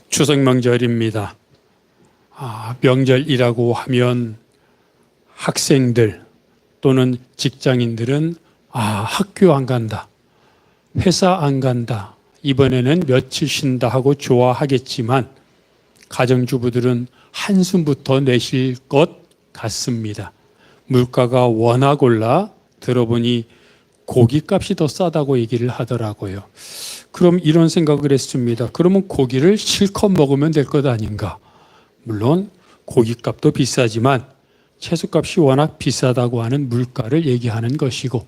추석 명절입니다. 명절이라고 하면 학생들 또는 직장인들은 학교 안 간다, 회사 안 간다, 이번에는 며칠 쉰다 하고 좋아하겠지만 가정주부들은 한숨부터 내쉴 것 같습니다. 물가가 워낙 올라 들어보니 고기값이 더 싸다고 얘기를 하더라고요. 그럼 이런 생각을 했습니다. 그러면 고기를 실컷 먹으면 될 것 아닌가? 물론 고기값도 비싸지만 채소값이 워낙 비싸다고 하는 물가를 얘기하는 것이고,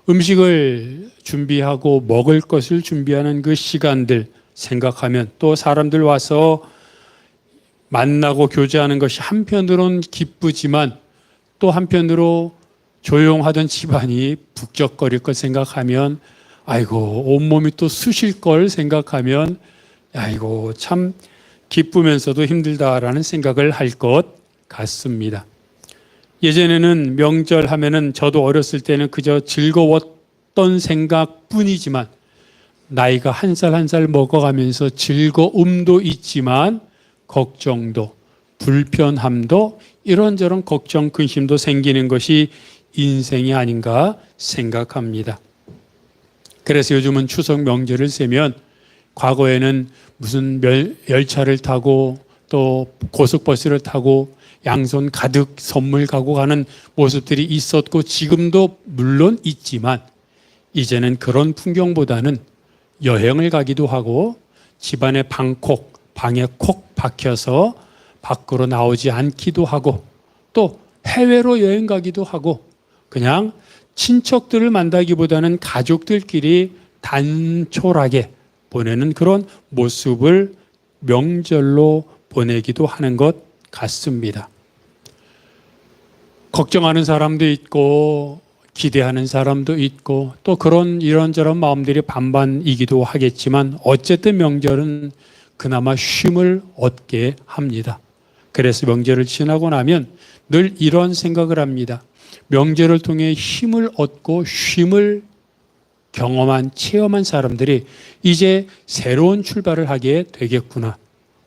음식을 준비하고 먹을 것을 준비하는 그 시간들 생각하면, 또 사람들 와서 만나고 교제하는 것이 한편으로는 기쁘지만 또 한편으로 조용하던 집안이 북적거릴 것 생각하면, 아이고 온몸이 또 쑤실 걸 생각하면 아이고 참 기쁘면서도 힘들다라는 생각을 할 것 같습니다. 예전에는 명절 하면은 저도 어렸을 때는 그저 즐거웠던 생각뿐이지만 나이가 한 살 한 살 먹어가면서 즐거움도 있지만 걱정도, 불편함도, 이런저런 걱정, 근심도 생기는 것이 인생이 아닌가 생각합니다. 그래서 요즘은 추석 명절을 세면 과거에는 무슨 열차를 타고 또 고속버스를 타고 양손 가득 선물 가고 가는 모습들이 있었고 지금도 물론 있지만 이제는 그런 풍경보다는 여행을 가기도 하고 집안에 방에 콕 박혀서 밖으로 나오지 않기도 하고 또 해외로 여행 가기도 하고 그냥 친척들을 만나기보다는 가족들끼리 단촐하게 보내는 그런 모습을 명절로 보내기도 하는 것 같습니다. 걱정하는 사람도 있고 기대하는 사람도 있고 또 그런 이런저런 마음들이 반반이기도 하겠지만 어쨌든 명절은 그나마 쉼을 얻게 합니다. 그래서 명절을 지나고 나면 늘 이런 생각을 합니다. 명절을 통해 힘을 얻고 쉼을 경험한, 체험한 사람들이 이제 새로운 출발을 하게 되겠구나.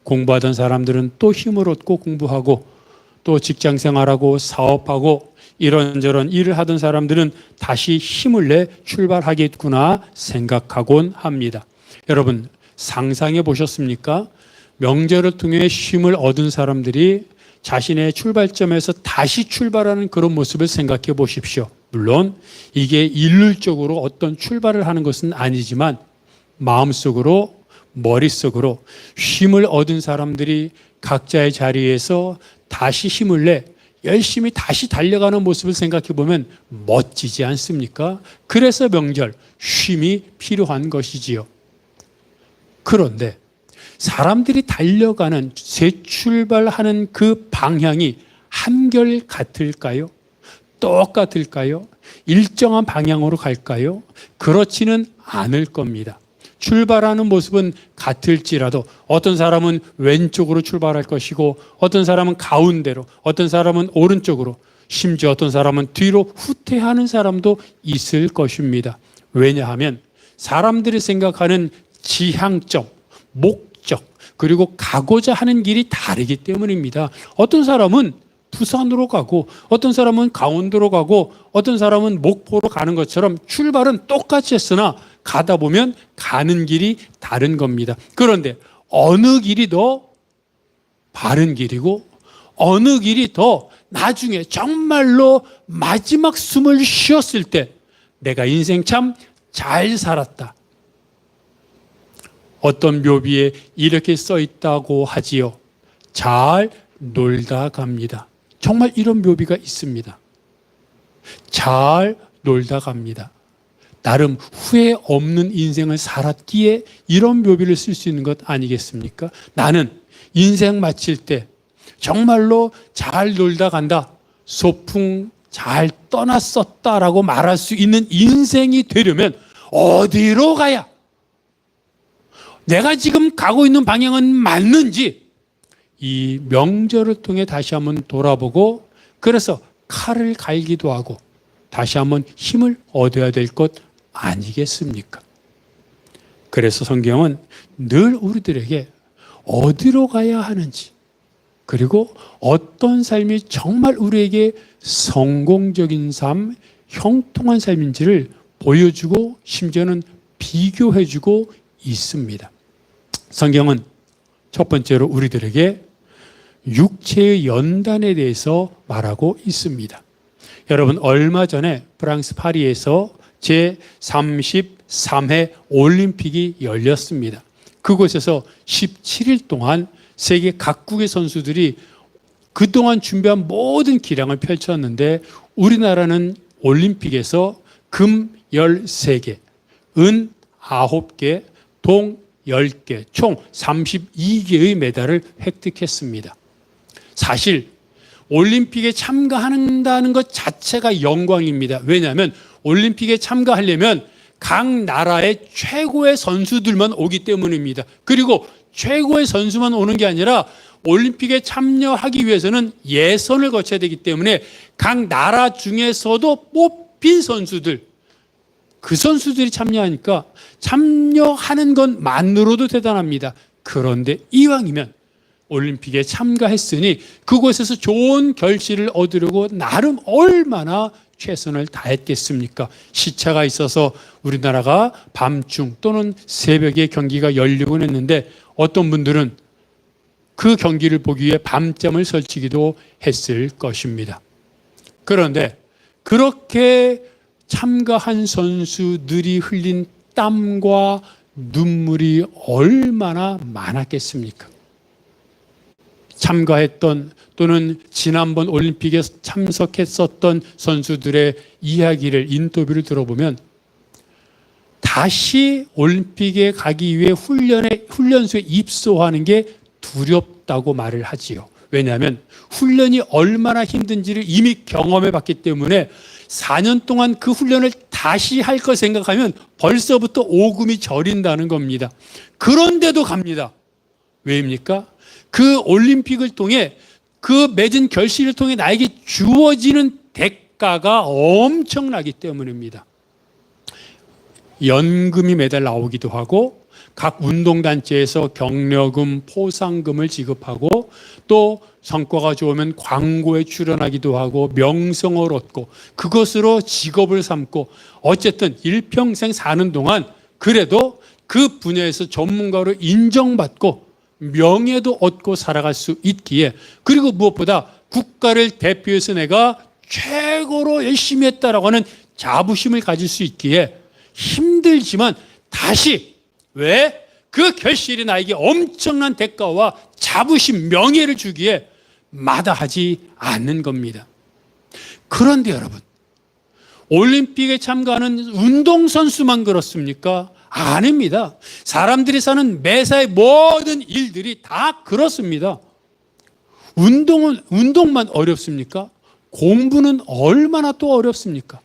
공부하던 사람들은 또 힘을 얻고 공부하고 또 직장 생활하고 사업하고 이런저런 일을 하던 사람들은 다시 힘을 내 출발하겠구나 생각하곤 합니다. 여러분 상상해 보셨습니까? 명절을 통해 쉼을 얻은 사람들이 자신의 출발점에서 다시 출발하는 그런 모습을 생각해 보십시오. 물론 이게 일률적으로 어떤 출발을 하는 것은 아니지만 마음속으로, 머릿속으로 쉼을 얻은 사람들이 각자의 자리에서 다시 힘을 내 열심히 다시 달려가는 모습을 생각해 보면 멋지지 않습니까? 그래서 명절, 쉼이 필요한 것이지요. 그런데 사람들이 달려가는 재출발하는 그 방향이 한결 같을까요? 똑같을까요? 일정한 방향으로 갈까요? 그렇지는 않을 겁니다. 출발하는 모습은 같을지라도 어떤 사람은 왼쪽으로 출발할 것이고 어떤 사람은 가운데로, 어떤 사람은 오른쪽으로, 심지어 어떤 사람은 뒤로 후퇴하는 사람도 있을 것입니다. 왜냐하면 사람들이 생각하는 지향점, 목적, 그리고 가고자 하는 길이 다르기 때문입니다. 어떤 사람은 부산으로 가고 어떤 사람은 강원도로 가고 어떤 사람은 목포로 가는 것처럼 출발은 똑같이 했으나 가다 보면 가는 길이 다른 겁니다. 그런데 어느 길이 더 바른 길이고 어느 길이 더 나중에 정말로 마지막 숨을 쉬었을 때 내가 인생 참 잘 살았다. 어떤 묘비에 이렇게 써 있다고 하지요. 잘 놀다 갑니다. 정말 이런 묘비가 있습니다. 잘 놀다 갑니다. 나름 후회 없는 인생을 살았기에 이런 묘비를 쓸 수 있는 것 아니겠습니까? 나는 인생 마칠 때 정말로 잘 놀다 간다. 소풍 잘 떠났었다라고 말할 수 있는 인생이 되려면 어디로 가야 내가 지금 가고 있는 방향은 맞는지 이 명절을 통해 다시 한번 돌아보고 그래서 칼을 갈기도 하고 다시 한번 힘을 얻어야 될 것 아니겠습니까? 그래서 성경은 늘 우리들에게 어디로 가야 하는지, 그리고 어떤 삶이 정말 우리에게 성공적인 삶, 형통한 삶인지를 보여주고 심지어는 비교해주고 있습니다. 성경은 첫 번째로 우리들에게 육체의 연단에 대해서 말하고 있습니다. 여러분, 얼마 전에 프랑스 파리에서 제33회 올림픽이 열렸습니다. 그곳에서 17일 동안 세계 각국의 선수들이 그동안 준비한 모든 기량을 펼쳤는데, 우리나라는 올림픽에서 금 13개, 은 9개, 동 10개, 총 32개의 메달을 획득했습니다. 사실 올림픽에 참가한다는 것 자체가 영광입니다. 왜냐하면 올림픽에 참가하려면 각 나라의 최고의 선수들만 오기 때문입니다. 그리고 최고의 선수만 오는 게 아니라 올림픽에 참여하기 위해서는 예선을 거쳐야 되기 때문에 각 나라 중에서도 뽑힌 선수들, 그 선수들이 참여하니까 참여하는 것만으로도 대단합니다. 그런데 이왕이면 올림픽에 참가했으니 그곳에서 좋은 결실을 얻으려고 나름 얼마나 최선을 다했겠습니까? 시차가 있어서 우리나라가 밤중 또는 새벽에 경기가 열리곤 했는데, 어떤 분들은 그 경기를 보기 위해 밤잠을 설치기도 했을 것입니다. 그런데 그렇게 참가한 선수들이 흘린 땀과 눈물이 얼마나 많았겠습니까? 참가했던 또는 지난번 올림픽에 참석했었던 선수들의 이야기를, 인터뷰를 들어보면 다시 올림픽에 가기 위해 훈련소에 입소하는 게 두렵다고 말을 하지요. 왜냐하면 훈련이 얼마나 힘든지를 이미 경험해 봤기 때문에 4년 동안 그 훈련을 다시 할 거 생각하면 벌써부터 오금이 저린다는 겁니다. 그런데도 갑니다. 왜입니까? 그 올림픽을 통해, 그 맺은 결실을 통해 나에게 주어지는 대가가 엄청나기 때문입니다. 연금이 매달 나오기도 하고, 각 운동단체에서 격려금, 포상금을 지급하고, 또 성과가 좋으면 광고에 출연하기도 하고, 명성을 얻고, 그것으로 직업을 삼고, 어쨌든 일평생 사는 동안 그래도 그 분야에서 전문가로 인정받고 명예도 얻고 살아갈 수 있기에, 그리고 무엇보다 국가를 대표해서 내가 최고로 열심히 했다라고 하는 자부심을 가질 수 있기에 힘들지만 다시, 왜? 그 결실이 나에게 엄청난 대가와 자부심, 명예를 주기에 마다하지 않는 겁니다. 그런데 여러분, 올림픽에 참가하는 운동선수만 그렇습니까? 아닙니다. 사람들이 사는 매사의 모든 일들이 다 그렇습니다. 운동만 어렵습니까? 공부는 얼마나 또 어렵습니까?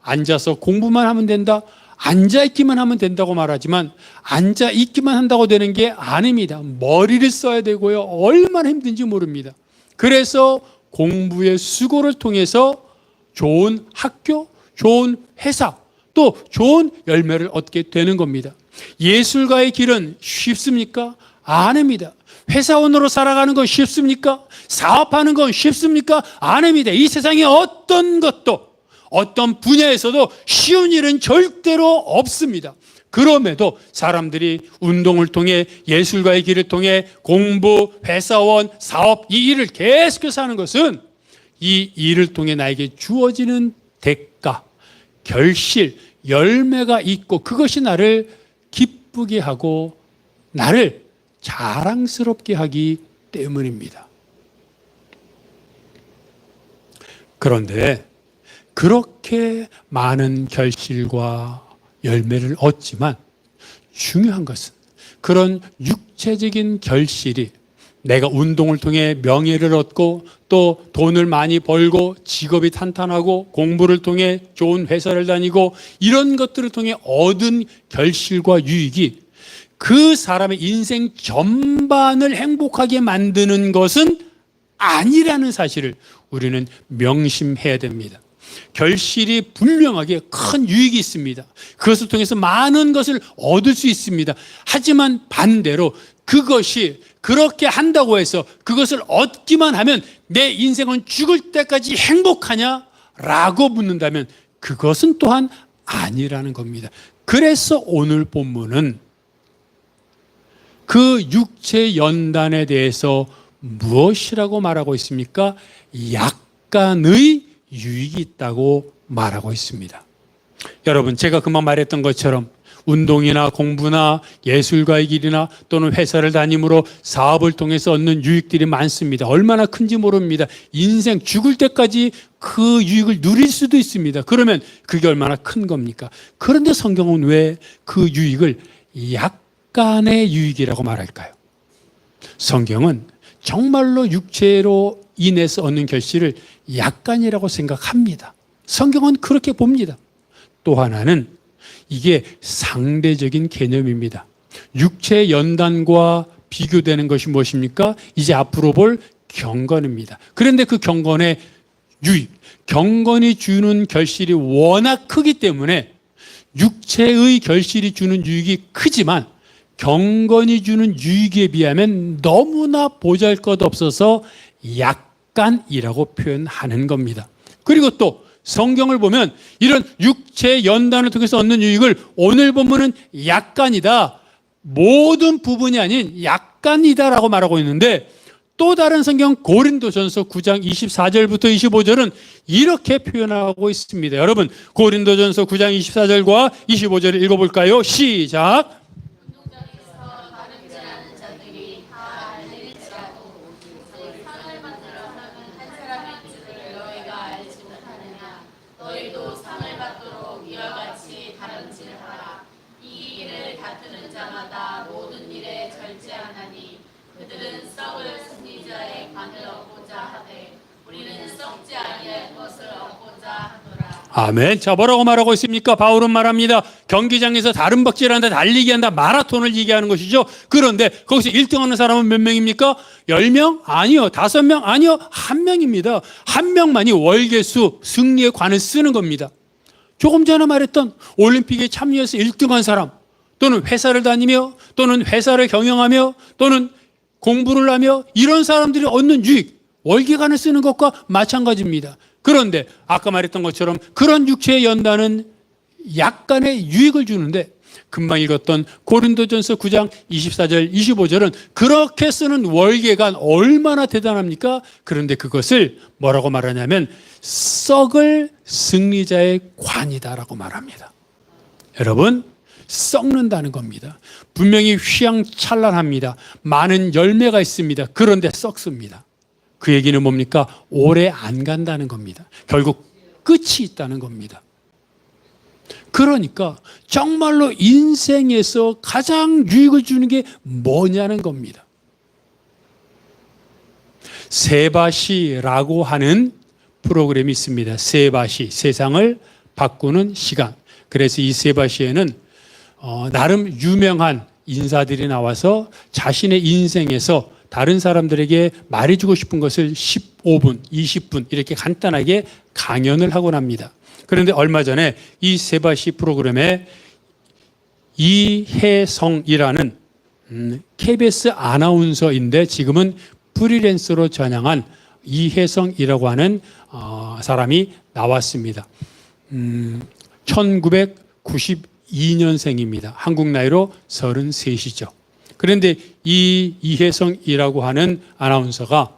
앉아서 공부만 하면 된다, 앉아있기만 하면 된다고 말하지만 앉아있기만 한다고 되는 게 아닙니다. 머리를 써야 되고요. 얼마나 힘든지 모릅니다. 그래서 공부의 수고를 통해서 좋은 학교, 좋은 회사, 또 좋은 열매를 얻게 되는 겁니다. 예술가의 길은 쉽습니까? 아닙니다. 회사원으로 살아가는 건 쉽습니까? 사업하는 건 쉽습니까? 아닙니다. 이 세상에 어떤 것도, 어떤 분야에서도 쉬운 일은 절대로 없습니다. 그럼에도 사람들이 운동을 통해, 예술가의 길을 통해 공부, 회사원, 사업, 이 일을 계속해서 하는 것은 이 일을 통해 나에게 주어지는 대가, 결실, 열매가 있고, 그것이 나를 기쁘게 하고 나를 자랑스럽게 하기 때문입니다. 그런데 그렇게 많은 결실과 열매를 얻지만 중요한 것은 그런 육체적인 결실이, 내가 운동을 통해 명예를 얻고 또 돈을 많이 벌고 직업이 탄탄하고 공부를 통해 좋은 회사를 다니고 이런 것들을 통해 얻은 결실과 유익이 그 사람의 인생 전반을 행복하게 만드는 것은 아니라는 사실을 우리는 명심해야 됩니다. 결실이 분명하게 큰 유익이 있습니다. 그것을 통해서 많은 것을 얻을 수 있습니다. 하지만 반대로 그것이 그렇게 한다고 해서 그것을 얻기만 하면 내 인생은 죽을 때까지 행복하냐? 라고 묻는다면 그것은 또한 아니라는 겁니다. 그래서 오늘 본문은 그 육체 연단에 대해서 무엇이라고 말하고 있습니까? 약간의 유익이 있다고 말하고 있습니다. 여러분, 제가 금방 말했던 것처럼 운동이나 공부나 예술가의 길이나 또는 회사를 다님으로 사업을 통해서 얻는 유익들이 많습니다. 얼마나 큰지 모릅니다. 인생 죽을 때까지 그 유익을 누릴 수도 있습니다. 그러면 그게 얼마나 큰 겁니까? 그런데 성경은 왜 그 유익을 약간의 유익이라고 말할까요? 성경은 정말로 육체로 인해서 얻는 결실을 약간이라고 생각합니다. 성경은 그렇게 봅니다. 또 하나는 이게 상대적인 개념입니다. 육체 연단과 비교되는 것이 무엇입니까? 이제 앞으로 볼 경건입니다. 그런데 그 경건의 유익, 경건이 주는 결실이 워낙 크기 때문에 육체의 결실이 주는 유익이 크지만 경건이 주는 유익에 비하면 너무나 보잘것없어서 약간이라고 표현하는 겁니다. 그리고 또 성경을 보면 이런 육체 연단을 통해서 얻는 유익을 오늘 본문은 약간이다, 모든 부분이 아닌 약간이다라고 말하고 있는데, 또 다른 성경 고린도전서 9장 24절부터 25절은 이렇게 표현하고 있습니다. 여러분, 고린도전서 9장 24절과 25절을 읽어볼까요? 시작. 아멘. 자, 뭐라고 말하고 있습니까? 바울은 말합니다. 경기장에서 다른 박질한다, 달리기 한다, 마라톤을 얘기하는 것이죠. 그런데 거기서 1등하는 사람은 몇 명입니까? 10명? 아니요. 5명? 아니요. 1명입니다. 1명만이 월계수 승리의 관을 쓰는 겁니다. 조금 전에 말했던 올림픽에 참여해서 1등한 사람, 또는 회사를 다니며, 또는 회사를 경영하며, 또는 공부를 하며, 이런 사람들이 얻는 유익, 월계관을 쓰는 것과 마찬가지입니다. 그런데 아까 말했던 것처럼 그런 육체의 연단은 약간의 유익을 주는데, 금방 읽었던 고린도전서 9장 24절 25절은 그렇게 쓰는 월계관 얼마나 대단합니까? 그런데 그것을 뭐라고 말하냐면 썩을 승리자의 관이다라고 말합니다. 여러분, 썩는다는 겁니다. 분명히 휘황찬란합니다. 많은 열매가 있습니다. 그런데 썩습니다. 그 얘기는 뭡니까? 오래 안 간다는 겁니다. 결국 끝이 있다는 겁니다. 그러니까 정말로 인생에서 가장 유익을 주는 게 뭐냐는 겁니다. 세바시라고 하는 프로그램이 있습니다. 세바시, 세상을 바꾸는 시간. 그래서 이 세바시에는 나름 유명한 인사들이 나와서 자신의 인생에서 다른 사람들에게 말해주고 싶은 것을 15분, 20분 이렇게 간단하게 강연을 하곤 합니다. 그런데 얼마 전에 이 세바시 프로그램에 이혜성이라는 KBS 아나운서인데 지금은 프리랜서로 전향한 이혜성이라고 하는 사람이 나왔습니다. 1992년생입니다. 한국 나이로 33이죠. 그런데 이 이혜성이라고 하는 아나운서가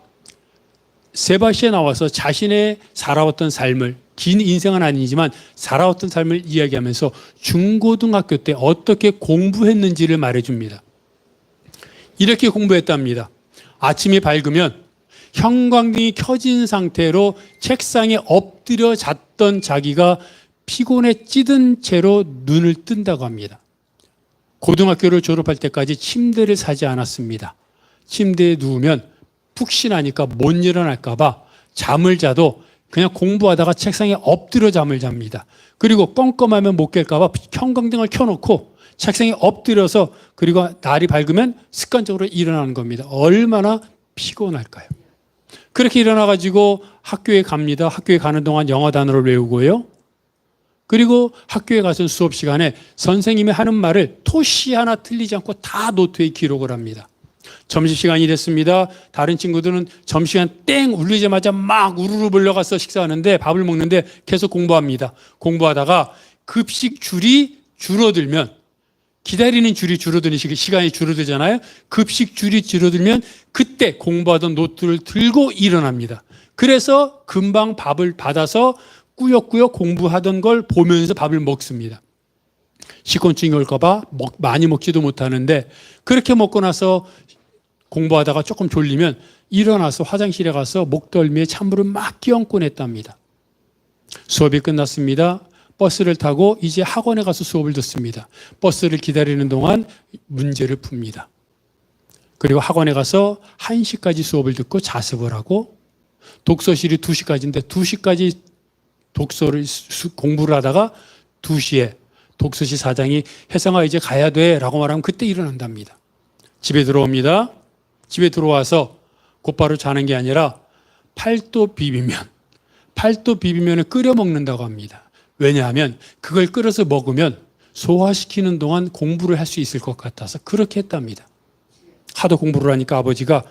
세바시에 나와서 자신의 살아왔던 삶을, 긴 인생은 아니지만 살아왔던 삶을 이야기하면서 중고등학교 때 어떻게 공부했는지를 말해줍니다. 이렇게 공부했답니다. 아침이 밝으면 형광등이 켜진 상태로 책상에 엎드려 잤던 자기가 피곤에 찌든 채로 눈을 뜬다고 합니다. 고등학교를 졸업할 때까지 침대를 사지 않았습니다. 침대에 누우면 푹신하니까 못 일어날까 봐 잠을 자도 그냥 공부하다가 책상에 엎드려 잠을 잡니다. 그리고 껌껌하면 못 깰까 봐 형광등을 켜놓고 책상에 엎드려서, 그리고 날이 밝으면 습관적으로 일어나는 겁니다. 얼마나 피곤할까요? 그렇게 일어나가지고 학교에 갑니다. 학교에 가는 동안 영어 단어를 외우고요. 그리고 학교에 가서 수업 시간에 선생님이 하는 말을 토시 하나 틀리지 않고 다 노트에 기록을 합니다. 점심시간이 됐습니다. 다른 친구들은 점심시간 땡 울리자마자 막 우르르 몰려가서 식사하는데, 밥을 먹는데 계속 공부합니다. 공부하다가 급식 줄이 줄어들면, 기다리는 줄이 줄어드는 시간이 줄어들잖아요. 급식 줄이 줄어들면 그때 공부하던 노트를 들고 일어납니다. 그래서 금방 밥을 받아서 꾸역꾸역 공부하던 걸 보면서 밥을 먹습니다. 식곤증이 올까봐 많이 먹지도 못하는데, 그렇게 먹고 나서 공부하다가 조금 졸리면 일어나서 화장실에 가서 목덜미에 찬물을 막 끼얹곤 했답니다. 수업이 끝났습니다. 버스를 타고 이제 학원에 가서 수업을 듣습니다. 버스를 기다리는 동안 문제를 풉니다. 그리고 학원에 가서 1시까지 수업을 듣고 자습을 하고, 독서실이 2시까지인데 2시까지 독서를 공부를 하다가 2시에 독서실 사장이 혜성아 이제 가야 돼 라고 말하면 그때 일어난답니다. 집에 들어옵니다. 집에 들어와서 곧바로 자는 게 아니라 팔도 비빔면을 끓여 먹는다고 합니다. 왜냐하면 그걸 끓여서 먹으면 소화시키는 동안 공부를 할 수 있을 것 같아서 그렇게 했답니다. 하도 공부를 하니까 아버지가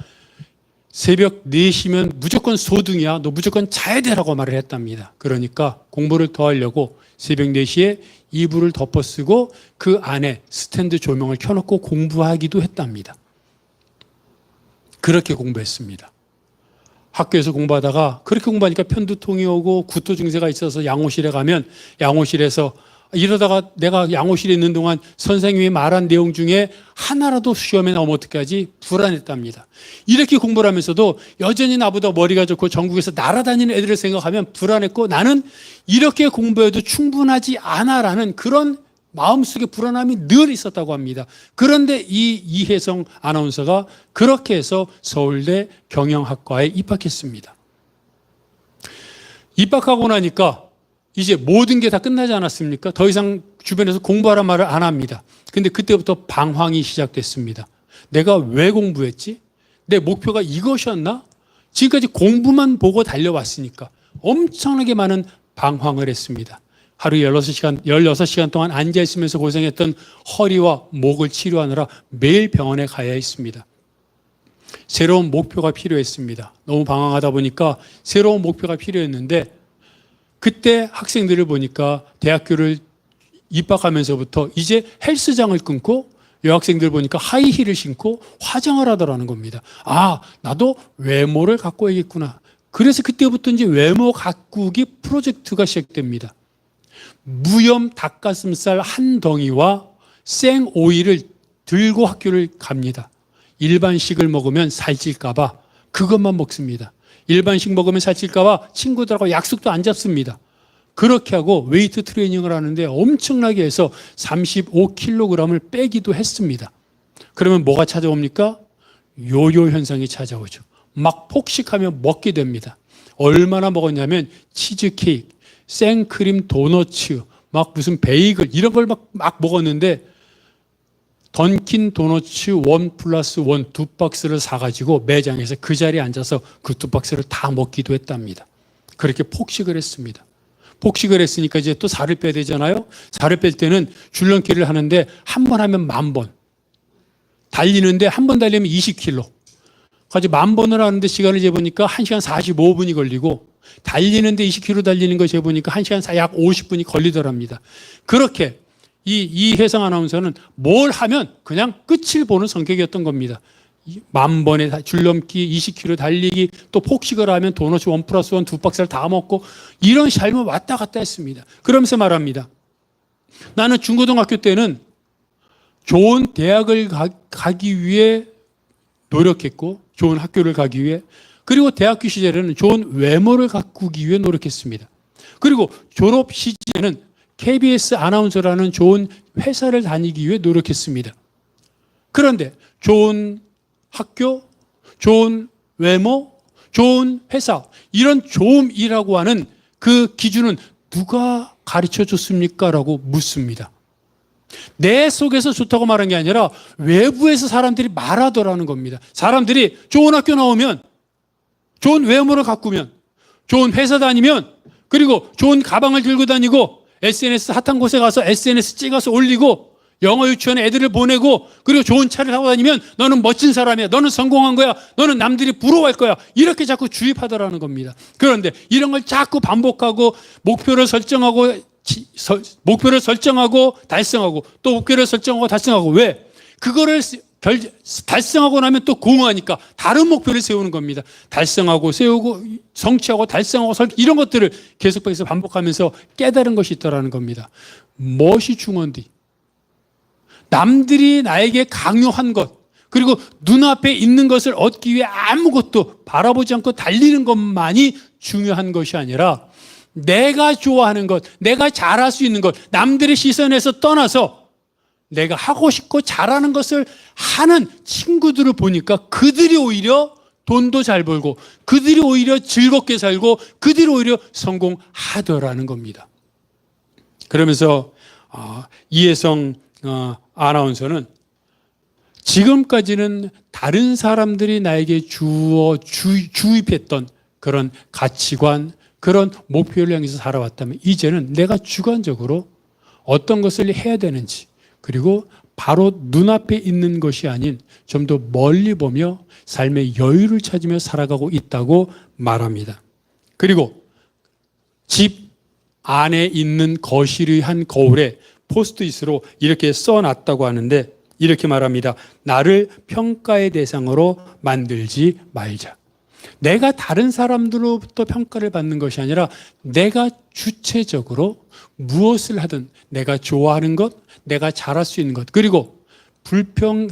새벽 4시면 무조건 소등이야. 너 무조건 자야 되라고 말을 했답니다. 그러니까 공부를 더 하려고 새벽 4시에 이불을 덮어쓰고 그 안에 스탠드 조명을 켜놓고 공부하기도 했답니다. 그렇게 공부했습니다. 학교에서 공부하다가 그렇게 공부하니까 편두통이 오고 구토 증세가 있어서 양호실에 가면 양호실에서 이러다가 내가 양호실에 있는 동안 선생님이 말한 내용 중에 하나라도 시험에 나오면 어떡하지? 불안했답니다. 이렇게 공부를 하면서도 여전히 나보다 머리가 좋고 전국에서 날아다니는 애들을 생각하면 불안했고, 나는 이렇게 공부해도 충분하지 않아라는 그런 마음속에 불안함이 늘 있었다고 합니다. 그런데 이 이혜성 아나운서가 그렇게 해서 서울대 경영학과에 입학했습니다. 입학하고 나니까 이제 모든 게 다 끝나지 않았습니까? 더 이상 주변에서 공부하란 말을 안 합니다. 근데 그때부터 방황이 시작됐습니다. 내가 왜 공부했지? 내 목표가 이것이었나? 지금까지 공부만 보고 달려왔으니까 엄청나게 많은 방황을 했습니다. 하루 16시간 동안 앉아있으면서 고생했던 허리와 목을 치료하느라 매일 병원에 가야 했습니다. 새로운 목표가 필요했습니다. 너무 방황하다 보니까 새로운 목표가 필요했는데, 그때 학생들을 보니까 대학교를 입학하면서부터 이제 헬스장을 끊고 여학생들 보니까 하이힐을 신고 화장을 하더라는 겁니다. 아, 나도 외모를 가꿔야겠구나. 그래서 그때부터 이제 외모 가꾸기 프로젝트가 시작됩니다. 무염 닭가슴살 한 덩이와 생 오이를 들고 학교를 갑니다. 일반식을 먹으면 살찔까봐 그것만 먹습니다. 일반식 먹으면 살찔까봐 친구들하고 약속도 안 잡습니다. 그렇게 하고 웨이트 트레이닝을 하는데 엄청나게 해서 35kg을 빼기도 했습니다. 그러면 뭐가 찾아옵니까? 요요 현상이 찾아오죠. 막 폭식하며 먹게 됩니다. 얼마나 먹었냐면 치즈케이크, 생크림 도너츠, 막 무슨 베이글 이런 걸 막 먹었는데, 던킨 도너츠 1+1 2박스를 사가지고 매장에서 그 자리에 앉아서 그 2박스를 다 먹기도 했답니다. 그렇게 폭식을 했습니다. 폭식을 했으니까 이제 또 살을 빼야 되잖아요. 살을 뺄 때는 줄넘기를 하는데 한 번 하면 10,000번. 달리는데 한 번 달리면 20km. 가지고 10,000번을 하는데 시간을 재보니까 1시간 45분이 걸리고, 달리는데 20km 달리는 거 재보니까 1시간 약 50분이 걸리더랍니다. 그렇게 이혜성 아나운서는 뭘 하면 그냥 끝을 보는 성격이었던 겁니다. 10,000번의 줄넘기, 20km 달리기, 또 폭식을 하면 도넛 1+1 2박스를 다 먹고, 이런 삶을 왔다 갔다 했습니다. 그러면서 말합니다. 나는 중고등학교 때는 좋은 대학을 가기 위해 노력했고, 좋은 학교를 가기 위해, 그리고 대학교 시절에는 좋은 외모를 가꾸기 위해 노력했습니다. 그리고 졸업 시즌에는 KBS 아나운서라는 좋은 회사를 다니기 위해 노력했습니다. 그런데 좋은 학교, 좋은 외모, 좋은 회사, 이런 좋음이라고 하는 그 기준은 누가 가르쳐 줬습니까? 라고 묻습니다. 내 속에서 좋다고 말한 게 아니라 외부에서 사람들이 말하더라는 겁니다. 사람들이 좋은 학교 나오면 좋은 외모를 가꾸면, 좋은 회사 다니면, 그리고 좋은 가방을 들고 다니고 SNS 핫한 곳에 가서 SNS 찍어서 올리고 영어 유치원에 애들을 보내고 그리고 좋은 차를 타고 다니면 너는 멋진 사람이야. 너는 성공한 거야. 너는 남들이 부러워할 거야. 이렇게 자꾸 주입하더라는 겁니다. 그런데 이런 걸 자꾸 반복하고 목표를 설정하고 달성하고 또 목표를 설정하고 달성하고 왜? 그거를 달성하고 나면 또 공허하니까 다른 목표를 세우는 겁니다. 달성하고 세우고 성취하고 달성하고 이런 것들을 계속해서 반복하면서 깨달은 것이 있다라는 겁니다. 무엇이 중요한디? 남들이 나에게 강요한 것 그리고 눈앞에 있는 것을 얻기 위해 아무것도 바라보지 않고 달리는 것만이 중요한 것이 아니라 내가 좋아하는 것, 내가 잘할 수 있는 것, 남들의 시선에서 떠나서 내가 하고 싶고 잘하는 것을 하는 친구들을 보니까 그들이 오히려 돈도 잘 벌고 그들이 오히려 즐겁게 살고 그들이 오히려 성공하더라는 겁니다. 그러면서 이혜성 아나운서는 지금까지는 다른 사람들이 나에게 주입했던 그런 가치관, 그런 목표를 향해서 살아왔다면 이제는 내가 주관적으로 어떤 것을 해야 되는지 그리고 바로 눈앞에 있는 것이 아닌 좀 더 멀리 보며 삶의 여유를 찾으며 살아가고 있다고 말합니다. 그리고 집 안에 있는 거실의 한 거울에 포스트잇으로 이렇게 써놨다고 하는데 이렇게 말합니다. 나를 평가의 대상으로 만들지 말자. 내가 다른 사람들로부터 평가를 받는 것이 아니라 내가 주체적으로 무엇을 하든 내가 좋아하는 것, 내가 잘할 수 있는 것, 그리고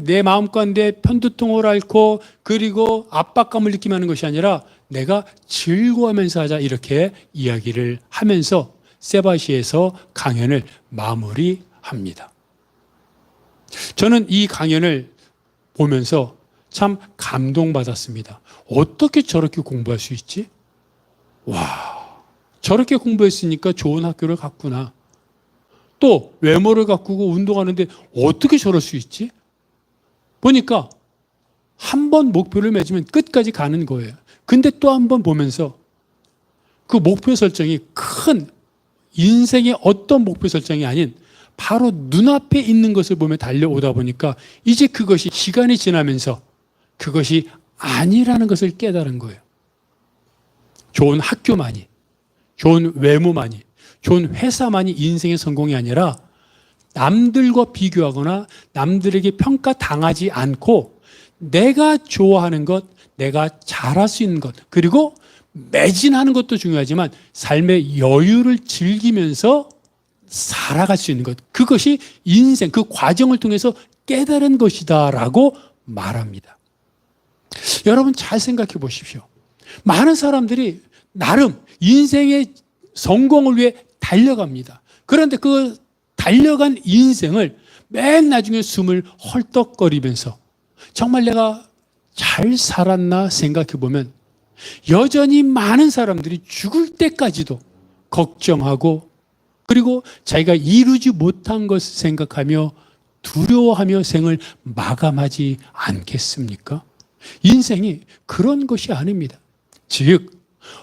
내 마음 가운데 편두통을 앓고 그리고 압박감을 느끼며 하는 것이 아니라 내가 즐거워하면서 하자 이렇게 이야기를 하면서 세바시에서 강연을 마무리합니다. 저는 이 강연을 보면서 참 감동받았습니다. 어떻게 저렇게 공부할 수 있지? 와, 저렇게 공부했으니까 좋은 학교를 갔구나. 또 외모를 가꾸고 운동하는데 어떻게 저럴 수 있지? 보니까 한 번 목표를 맺으면 끝까지 가는 거예요. 근데 또 한 번 보면서 그 목표 설정이 큰 인생의 어떤 목표 설정이 아닌 바로 눈앞에 있는 것을 보며 달려오다 보니까 이제 그것이 시간이 지나면서 그것이 아니라는 것을 깨달은 거예요. 좋은 학교만이, 좋은 외모만이, 좋은 회사만이 인생의 성공이 아니라 남들과 비교하거나 남들에게 평가당하지 않고 내가 좋아하는 것, 내가 잘할 수 있는 것, 그리고 매진하는 것도 중요하지만 삶의 여유를 즐기면서 살아갈 수 있는 것, 그것이 인생, 그 과정을 통해서 깨달은 것이다라고 말합니다. 여러분 잘 생각해 보십시오. 많은 사람들이 나름 인생의 성공을 위해 달려갑니다. 그런데 그 달려간 인생을 맨 나중에 숨을 헐떡거리면서 정말 내가 잘 살았나 생각해 보면 여전히 많은 사람들이 죽을 때까지도 걱정하고 그리고 자기가 이루지 못한 것을 생각하며 두려워하며 생을 마감하지 않겠습니까? 인생이 그런 것이 아닙니다. 즉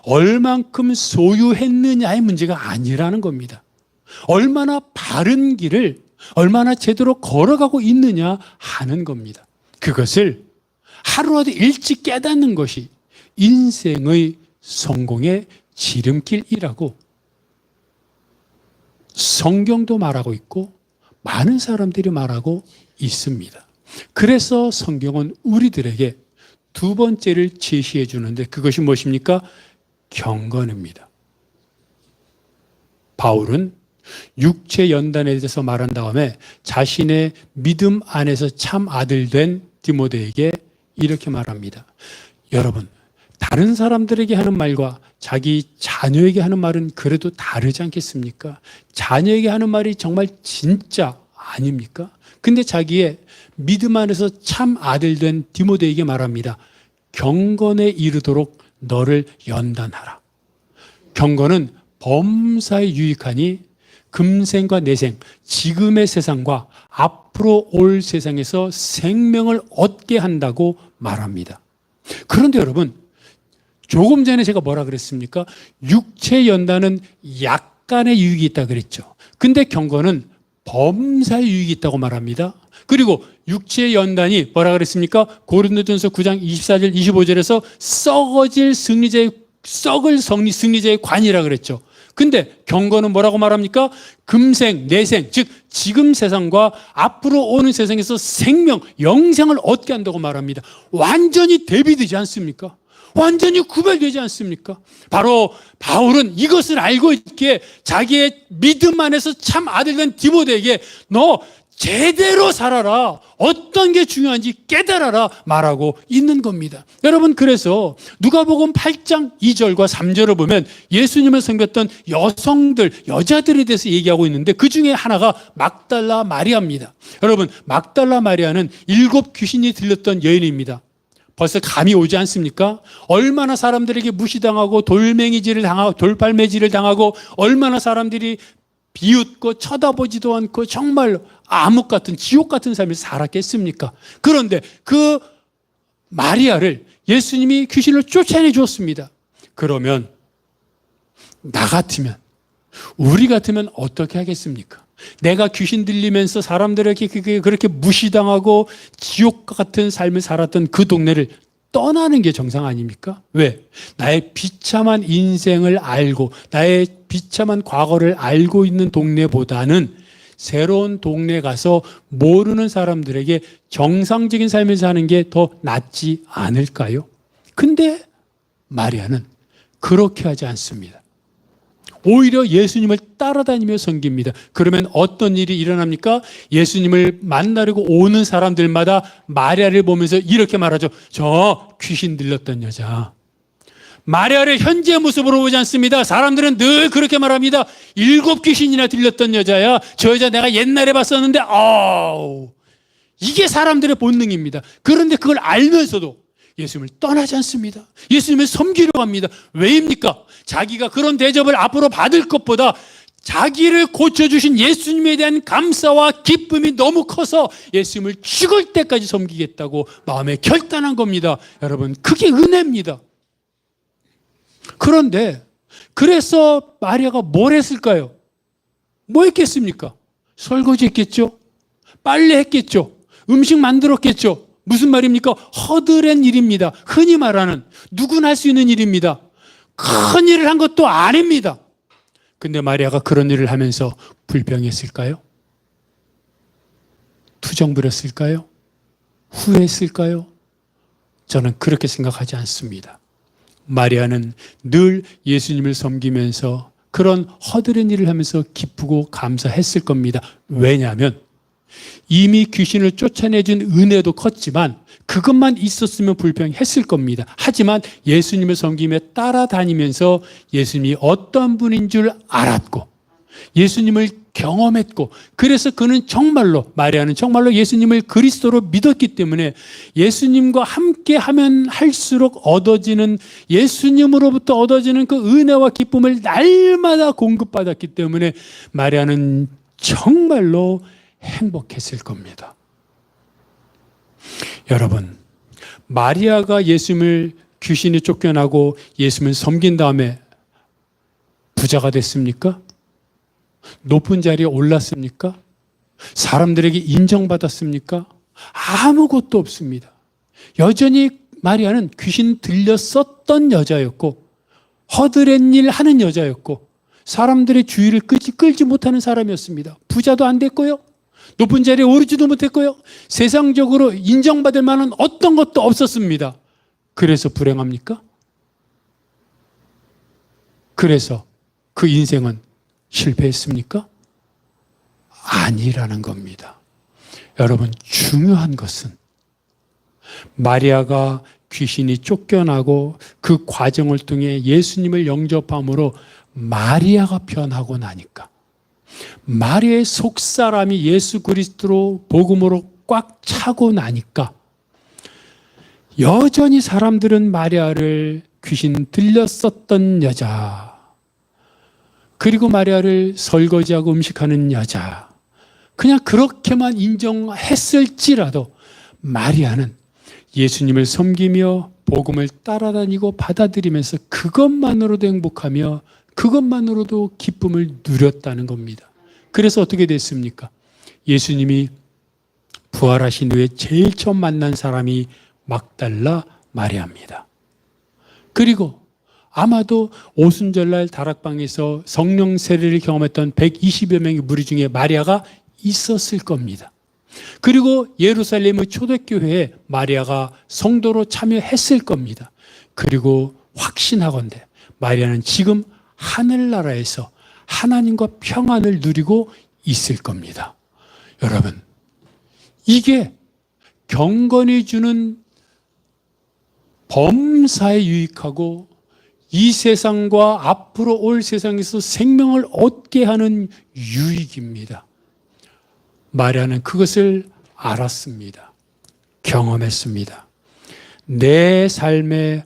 얼만큼 소유했느냐의 문제가 아니라는 겁니다. 얼마나 바른 길을 얼마나 제대로 걸어가고 있느냐 하는 겁니다. 그것을 하루라도 일찍 깨닫는 것이 인생의 성공의 지름길이라고 성경도 말하고 있고 많은 사람들이 말하고 있습니다. 그래서 성경은 우리들에게 두 번째를 제시해 주는데 그것이 무엇입니까? 경건입니다. 바울은 육체 연단에 대해서 말한 다음에 자신의 믿음 안에서 참 아들 된 디모데에게 이렇게 말합니다. 여러분, 다른 사람들에게 하는 말과 자기 자녀에게 하는 말은 그래도 다르지 않겠습니까? 자녀에게 하는 말이 정말 진짜 아닙니까? 근데 자기의 믿음 안에서 참 아들 된 디모데에게 말합니다. 경건에 이르도록 너를 연단하라. 경건은 범사에 유익하니 금생과 내생, 지금의 세상과 앞으로 올 세상에서 생명을 얻게 한다고 말합니다. 그런데 여러분, 조금 전에 제가 뭐라 그랬습니까? 육체 연단은 약간의 유익이 있다 그랬죠. 근데 경건은 범사의 유익이 있다고 말합니다. 그리고 육체의 연단이 뭐라 그랬습니까? 고린도전서 9장 24절 25절에서 썩을 승리자의 관이라 그랬죠. 근데 경건은 뭐라고 말합니까? 금생, 내생, 즉 지금 세상과 앞으로 오는 세상에서 생명, 영생을 얻게 한다고 말합니다. 완전히 대비되지 않습니까? 완전히 구별되지 않습니까? 바로 바울은 이것을 알고 있기에 자기의 믿음 안에서 참 아들된 디모데에게 너 제대로 살아라. 어떤 게 중요한지 깨달아라 말하고 있는 겁니다. 여러분, 그래서 누가복음 8장 2절과 3절을 보면 예수님을 섬겼던 여성들, 여자들에 대해서 얘기하고 있는데 그 중에 하나가 막달라 마리아입니다. 여러분, 막달라 마리아는 7 귀신이 들렸던 여인입니다. 벌써 감이 오지 않습니까? 얼마나 사람들에게 무시당하고 돌멩이질을 당하고 돌팔매질을 당하고 얼마나 사람들이 비웃고 쳐다보지도 않고 정말 암흑 같은 지옥 같은 삶을 살았겠습니까? 그런데 그 마리아를 예수님이 귀신을 쫓아내 주었습니다. 그러면 나 같으면, 우리 같으면 어떻게 하겠습니까? 내가 귀신 들리면서 사람들에게 그렇게 무시당하고 지옥 같은 삶을 살았던 그 동네를 떠나는 게 정상 아닙니까? 왜? 나의 비참한 인생을 알고 나의 비참한 과거를 알고 있는 동네보다는 새로운 동네 가서 모르는 사람들에게 정상적인 삶을 사는 게 더 낫지 않을까요? 근데 마리아는 그렇게 하지 않습니다. 오히려 예수님을 따라다니며 섬깁니다. 그러면 어떤 일이 일어납니까? 예수님을 만나려고 오는 사람들마다 마리아를 보면서 이렇게 말하죠. 저 귀신 들렸던 여자. 마리아를 현재 모습으로 보지 않습니다. 사람들은 늘 그렇게 말합니다. 7 귀신이나 들렸던 여자야. 저 여자 내가 옛날에 봤었는데 이게 사람들의 본능입니다. 그런데 그걸 알면서도 예수님을 떠나지 않습니다. 예수님을 섬기려고 합니다. 왜입니까? 자기가 그런 대접을 앞으로 받을 것보다 자기를 고쳐주신 예수님에 대한 감사와 기쁨이 너무 커서 예수님을 죽을 때까지 섬기겠다고 마음에 결단한 겁니다. 여러분, 그게 은혜입니다. 그런데 그래서 마리아가 뭘 했을까요? 뭐 했겠습니까? 설거지 했겠죠? 빨래 했겠죠? 음식 만들었겠죠? 무슨 말입니까? 허드렛 일입니다. 흔히 말하는 누구나 할 수 있는 일입니다. 큰 일을 한 것도 아닙니다. 근데 마리아가 그런 일을 하면서 불평했을까요? 투정 부렸을까요? 후회했을까요? 저는 그렇게 생각하지 않습니다. 마리아는 늘 예수님을 섬기면서 그런 허드렛 일을 하면서 기쁘고 감사했을 겁니다. 왜냐하면 이미 귀신을 쫓아내준 은혜도 컸지만 그것만 있었으면 불평했을 겁니다. 하지만 예수님을 섬기며 따라다니면서 예수님이 어떤 분인 줄 알았고 예수님을 경험했고 그래서 그는 정말로, 마리아는 정말로 예수님을 그리스도로 믿었기 때문에 예수님과 함께 하면 할수록 얻어지는, 예수님으로부터 얻어지는 그 은혜와 기쁨을 날마다 공급받았기 때문에 마리아는 정말로 행복했을 겁니다. 여러분, 마리아가 예수님을 귀신이 쫓겨나고 예수님을 섬긴 다음에 부자가 됐습니까? 높은 자리에 올랐습니까? 사람들에게 인정받았습니까? 아무것도 없습니다. 여전히 마리아는 귀신 들렸었던 여자였고 허드렛 일 하는 여자였고 사람들의 주의를 끌지 못하는 사람이었습니다. 부자도 안 됐고요. 높은 자리에 오르지도 못했고요. 세상적으로 인정받을 만한 어떤 것도 없었습니다. 그래서 불행합니까? 그래서 그 인생은 실패했습니까? 아니라는 겁니다. 여러분, 중요한 것은 마리아가 귀신이 쫓겨나고 그 과정을 통해 예수님을 영접함으로 마리아가 변하고 나니까, 마리아의 속사람이 예수 그리스도로 복음으로 꽉 차고 나니까 여전히 사람들은 마리아를 귀신 들렸었던 여자, 그리고 마리아를 설거지하고 음식하는 여자, 그냥 그렇게만 인정했을지라도 마리아는 예수님을 섬기며 복음을 따라다니고 받아들이면서 그것만으로도 행복하며 그것만으로도 기쁨을 누렸다는 겁니다. 그래서 어떻게 됐습니까? 예수님이 부활하신 후에 제일 처음 만난 사람이 막달라 마리아입니다. 그리고 아마도 오순절날 다락방에서 성령 세례를 경험했던 120여 명의 무리 중에 마리아가 있었을 겁니다. 그리고 예루살렘의 초대교회에 마리아가 성도로 참여했을 겁니다. 그리고 확신하건대 마리아는 지금 하늘나라에서 하나님과 평안을 누리고 있을 겁니다. 여러분, 이게 경건이 주는 범사에 유익하고 이 세상과 앞으로 올 세상에서 생명을 얻게 하는 유익입니다. 마리아는 그것을 알았습니다. 경험했습니다. 내 삶에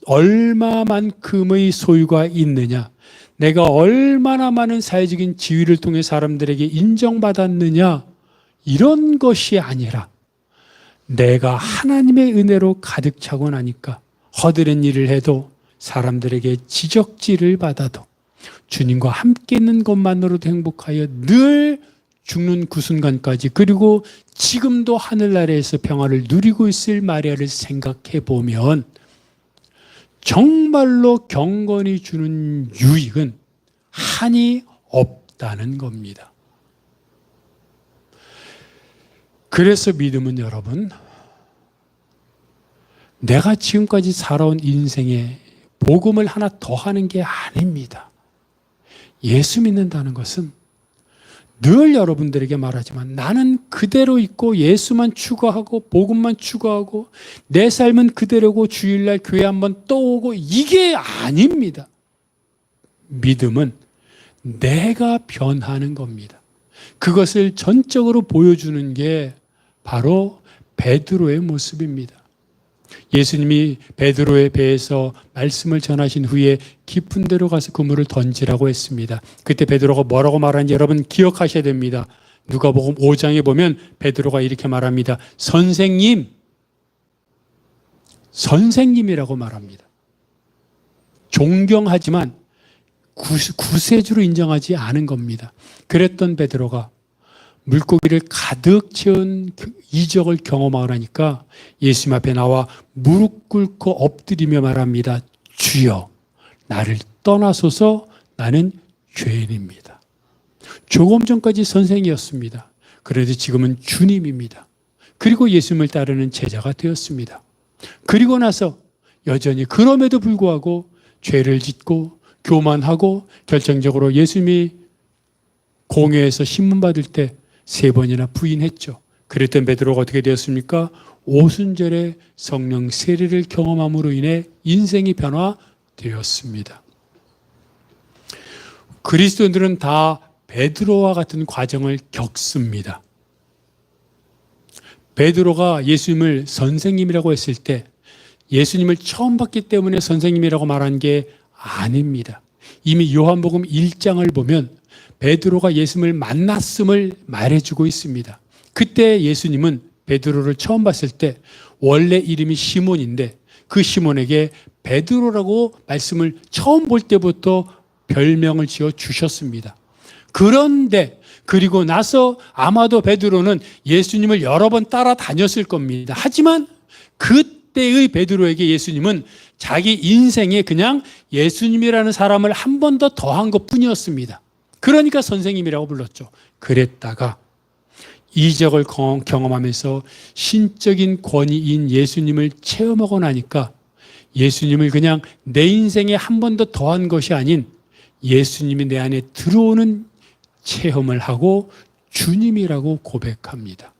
얼마만큼의 소유가 있느냐, 내가 얼마나 많은 사회적인 지위를 통해 사람들에게 인정받았느냐, 이런 것이 아니라 내가 하나님의 은혜로 가득 차고 나니까 허드렛 일을 해도 사람들에게 지적질을 받아도 주님과 함께 있는 것만으로도 행복하여 늘 죽는 그 순간까지, 그리고 지금도 하늘나라에서 평화를 누리고 있을 마리아를 생각해 보면 정말로 경건이 주는 유익은 한이 없다는 겁니다. 그래서 믿음은 여러분, 내가 지금까지 살아온 인생에 복음을 하나 더 하는 게 아닙니다. 예수 믿는다는 것은 늘 여러분들에게 말하지만 나는 그대로 있고 예수만 추구하고 복음만 추구하고 내 삶은 그대로고 주일날 교회 한번 또 오고, 이게 아닙니다. 믿음은 내가 변하는 겁니다. 그것을 전적으로 보여주는 게 바로 베드로의 모습입니다. 예수님이 베드로의 배에서 말씀을 전하신 후에 깊은 데로 가서 그물을 던지라고 했습니다. 그때 베드로가 뭐라고 말하는지 여러분 기억하셔야 됩니다. 누가복음 5장에 보면 베드로가 이렇게 말합니다. 선생님이라고 말합니다. 존경하지만 구세주로 인정하지 않은 겁니다. 그랬던 베드로가 물고기를 가득 채운 이적을 경험하고 나니까 예수님 앞에 나와 무릎 꿇고 엎드리며 말합니다. 주여, 나를 떠나소서, 나는 죄인입니다. 조금 전까지 선생이었습니다. 그래도 지금은 주님입니다. 그리고 예수님을 따르는 제자가 되었습니다. 그리고 나서 여전히 그럼에도 불구하고 죄를 짓고 교만하고 결정적으로 예수님이 공회에서 신문받을 때 3번이나 부인했죠. 그랬던 베드로가 어떻게 되었습니까? 오순절에 성령 세례를 경험함으로 인해 인생이 변화되었습니다. 그리스도인들은 다 베드로와 같은 과정을 겪습니다. 베드로가 예수님을 선생님이라고 했을 때 예수님을 처음 봤기 때문에 선생님이라고 말한 게 아닙니다. 이미 요한복음 1장을 보면 베드로가 예수님을 만났음을 말해주고 있습니다. 그때 예수님은 베드로를 처음 봤을 때 원래 이름이 시몬인데 그 시몬에게 베드로라고 말씀을 처음 볼 때부터 별명을 지어 주셨습니다. 그런데 그리고 나서 아마도 베드로는 예수님을 여러 번 따라다녔을 겁니다. 하지만 그때의 베드로에게 예수님은 자기 인생에 그냥 예수님이라는 사람을 한 번 더 더한 것뿐이었습니다. 그러니까 선생님이라고 불렀죠. 그랬다가 이적을 경험하면서 신적인 권위인 예수님을 체험하고 나니까 예수님을 그냥 내 인생에 한 번 더 더한 것이 아닌 예수님이 내 안에 들어오는 체험을 하고 주님이라고 고백합니다.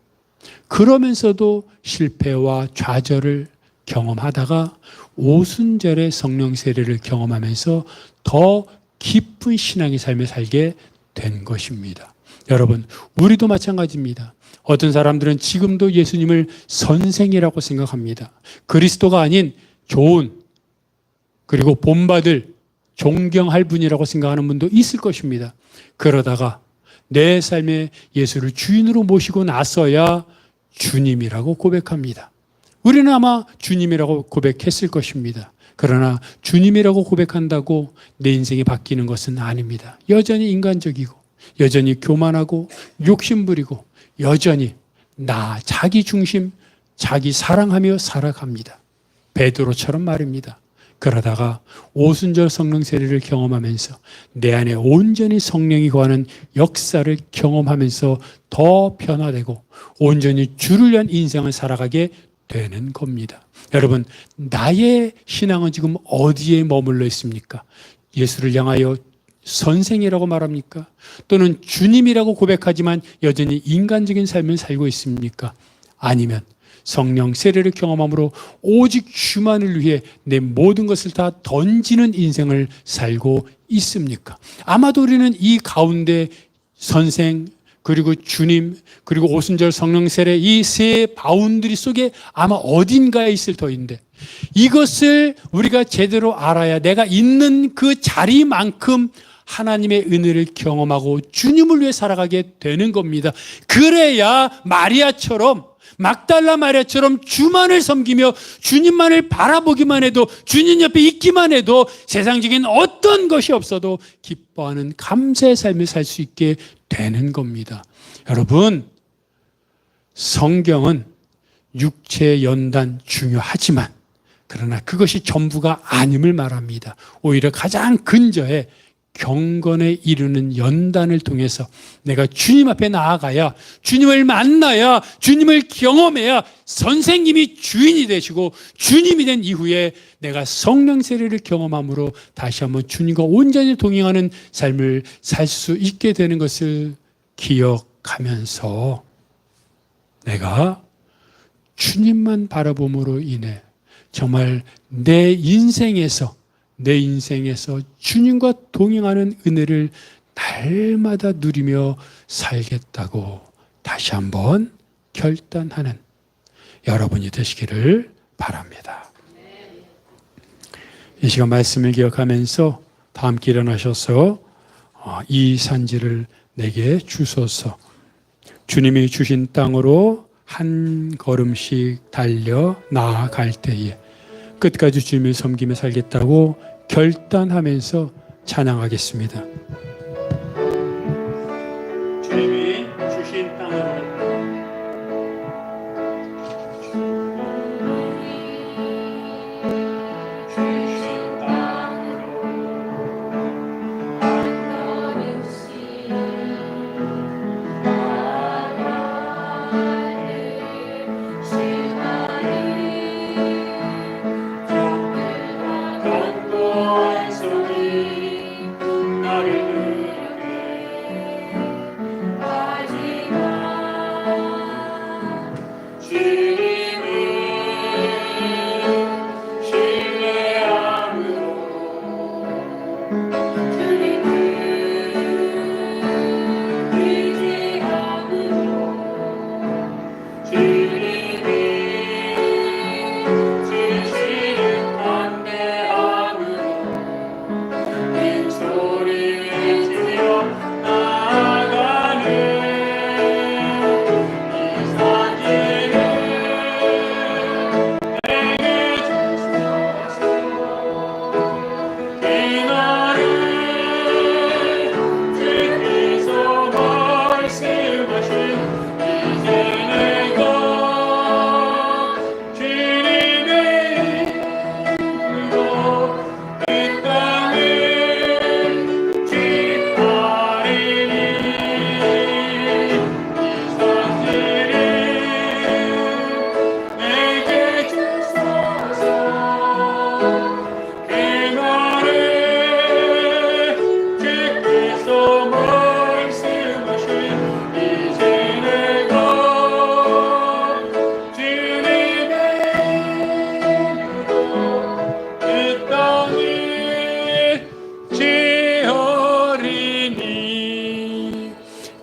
그러면서도 실패와 좌절을 경험하다가 오순절의 성령 세례를 경험하면서 더 깊은 신앙의 삶을 살게 된 것입니다. 여러분, 우리도 마찬가지입니다. 어떤 사람들은 지금도 예수님을 선생이라고 생각합니다. 그리스도가 아닌 좋은, 그리고 본받을, 존경할 분이라고 생각하는 분도 있을 것입니다. 그러다가 내 삶에 예수를 주인으로 모시고 나서야 주님이라고 고백합니다. 우리는 아마 주님이라고 고백했을 것입니다. 그러나 주님이라고 고백한다고 내 인생이 바뀌는 것은 아닙니다. 여전히 인간적이고, 여전히 교만하고, 욕심부리고, 여전히 자기 중심, 자기 사랑하며 살아갑니다. 베드로처럼 말입니다. 그러다가 오순절 성령 세례를 경험하면서 내 안에 온전히 성령이 거하는 역사를 경험하면서 더 변화되고 온전히 주를 위한 인생을 살아가게 되는 겁니다. 여러분, 나의 신앙은 지금 어디에 머물러 있습니까? 예수를 향하여 선생이라고 말합니까? 또는 주님이라고 고백하지만 여전히 인간적인 삶을 살고 있습니까? 아니면 성령 세례를 경험함으로 오직 주만을 위해 내 모든 것을 다 던지는 인생을 살고 있습니까? 아마도 우리는 이 가운데 선생, 그리고 주님, 그리고 오순절 성령 세례 이 세 바운드리 속에 아마 어딘가에 있을 터인데, 이것을 우리가 제대로 알아야 내가 있는 그 자리만큼 하나님의 은혜를 경험하고 주님을 위해 살아가게 되는 겁니다. 그래야 마리아처럼, 막달라 마리아처럼 주만을 섬기며 주님만을 바라보기만 해도, 주님 옆에 있기만 해도 세상적인 어떤 것이 없어도 기뻐하는 감사의 삶을 살 수 있게 되는 겁니다. 여러분, 성경은 육체 연단 중요하지만 그러나 그것이 전부가 아님을 말합니다. 오히려 가장 근저에 경건에 이르는 연단을 통해서 내가 주님 앞에 나아가야, 주님을 만나야, 주님을 경험해야 선생님이 주인이 되시고 주님이 된 이후에 내가 성령 세례를 경험함으로 다시 한번 주님과 온전히 동행하는 삶을 살 수 있게 되는 것을 기억하면서 내가 주님만 바라봄으로 인해 정말 내 인생에서 주님과 동행하는 은혜를 날마다 누리며 살겠다고 다시 한번 결단하는 여러분이 되시기를 바랍니다. 이 시간 말씀을 기억하면서 다 함께 일어나셔서 이 산지를 내게 주소서. 주님이 주신 땅으로 한 걸음씩 달려 나아갈 때에 끝까지 주님을 섬기며 살겠다고 결단하면서 찬양하겠습니다. 주님이 주신 땅으로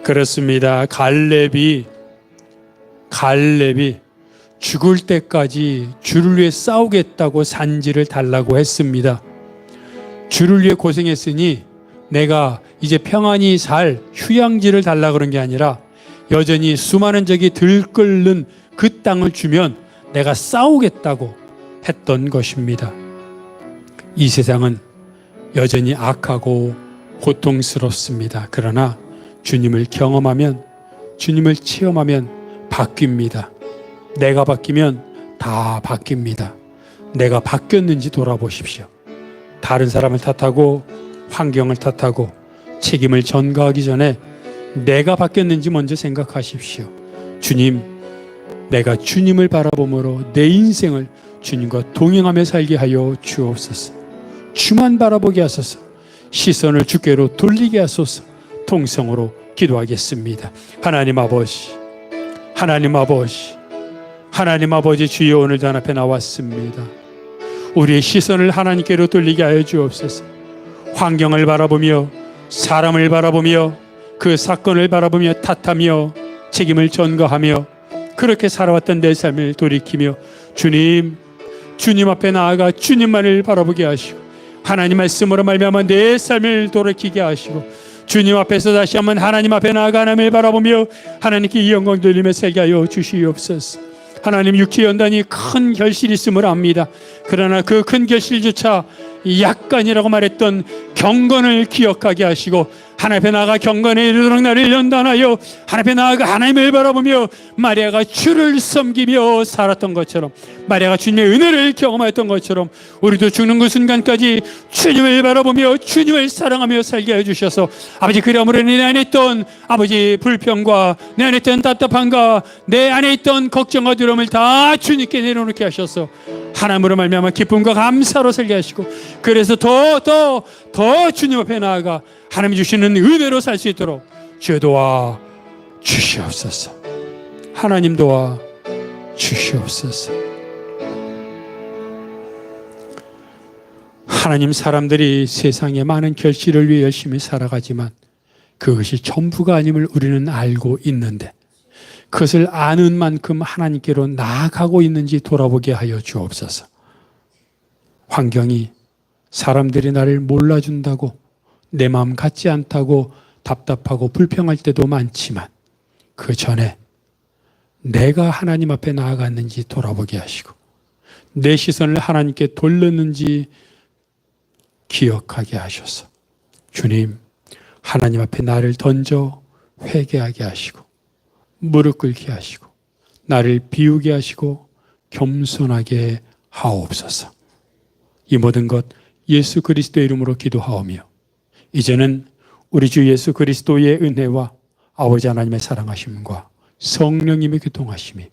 그렇습니다. 갈렙이 죽을 때까지 주를 위해 싸우겠다고 산지를 달라고 했습니다. 주를 위해 고생했으니 내가 이제 평안히 살 휴양지를 달라 그런 게 아니라 여전히 수많은 적이 들끓는 그 땅을 주면 내가 싸우겠다고 했던 것입니다. 이 세상은 여전히 악하고 고통스럽습니다. 그러나 주님을 경험하면, 주님을 체험하면 바뀝니다. 내가 바뀌면 다 바뀝니다. 내가 바뀌었는지 돌아보십시오. 다른 사람을 탓하고 환경을 탓하고 책임을 전가하기 전에 내가 바뀌었는지 먼저 생각하십시오. 주님, 내가 주님을 바라봄으로 내 인생을 주님과 동행하며 살게 하여 주옵소서. 주만 바라보게 하소서. 시선을 주께로 돌리게 하소서. 통성으로 기도하겠습니다. 하나님 아버지, 하나님 아버지, 하나님 아버지, 주여 오늘도 하나님 앞에 나왔습니다. 우리의 시선을 하나님께로 돌리게 하여 주옵소서. 환경을 바라보며 사람을 바라보며 그 사건을 바라보며 탓하며 책임을 전가하며 그렇게 살아왔던 내 삶을 돌이키며 주님 앞에 나아가 주님만을 바라보게 하시고 하나님 말씀으로 말미암아 내 삶을 돌이키게 하시고 주님 앞에서 다시 한번 하나님 앞에 나아가 하나님을 바라보며 하나님께 이 영광 돌리며 살게 하여 주시옵소서. 하나님, 육체 연단이 큰 결실이 있음을 압니다. 그러나 그 큰 결실조차 약간이라고 말했던 경건을 기억하게 하시고 하나님 앞에 나아가 경건에 이르도록 나를 연단하여 하나님 앞에 나아가 하나님을 바라보며 마리아가 주를 섬기며 살았던 것처럼, 마리아가 주님의 은혜를 경험했던 것처럼 우리도 죽는 그 순간까지 주님을 바라보며 주님을 사랑하며 살게 해주셔서 아버지, 그러므로 내 안에 있던 아버지 불평과 내 안에 있던 답답함과 내 안에 있던 걱정과 두려움을 다 주님께 내려놓게 하셔서 하나님으로 말미암아 기쁨과 감사로 살게 하시고, 그래서 더 주님 앞에 나아가 하나님이 주시는 은혜로 살 수 있도록 주여 도와 주시옵소서. 하나님 도와 주시옵소서. 하나님, 사람들이 세상에 많은 결실을 위해 열심히 살아가지만 그것이 전부가 아님을 우리는 알고 있는데 그것을 아는 만큼 하나님께로 나아가고 있는지 돌아보게 하여 주옵소서. 환경이, 사람들이 나를 몰라준다고, 내 마음 같지 않다고 답답하고 불평할 때도 많지만 그 전에 내가 하나님 앞에 나아갔는지 돌아보게 하시고 내 시선을 하나님께 돌렸는지 기억하게 하셔서 주님, 하나님 앞에 나를 던져 회개하게 하시고 무릎 꿇게 하시고 나를 비우게 하시고 겸손하게 하옵소서. 이 모든 것 예수 그리스도의 이름으로 기도하오며 이제는 우리 주 예수 그리스도의 은혜와 아버지 하나님의 사랑하심과 성령님의 교통하심이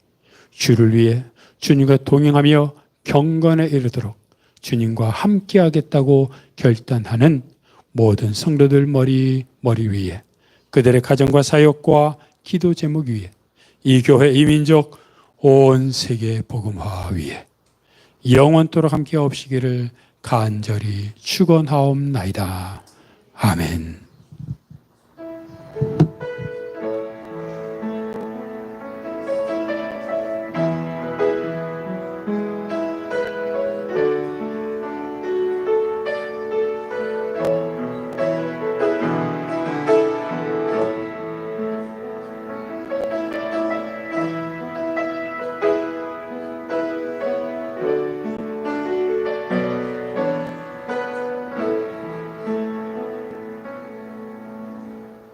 주를 위해 주님과 동행하며 경건에 이르도록 주님과 함께하겠다고 결단하는 모든 성도들 머리 위에, 그들의 가정과 사역과 기도 제목 위에, 이 교회, 이 민족, 온 세계 복음화 위에 영원토록 함께 없시기를 간절히 축원하옵나이다. 아멘.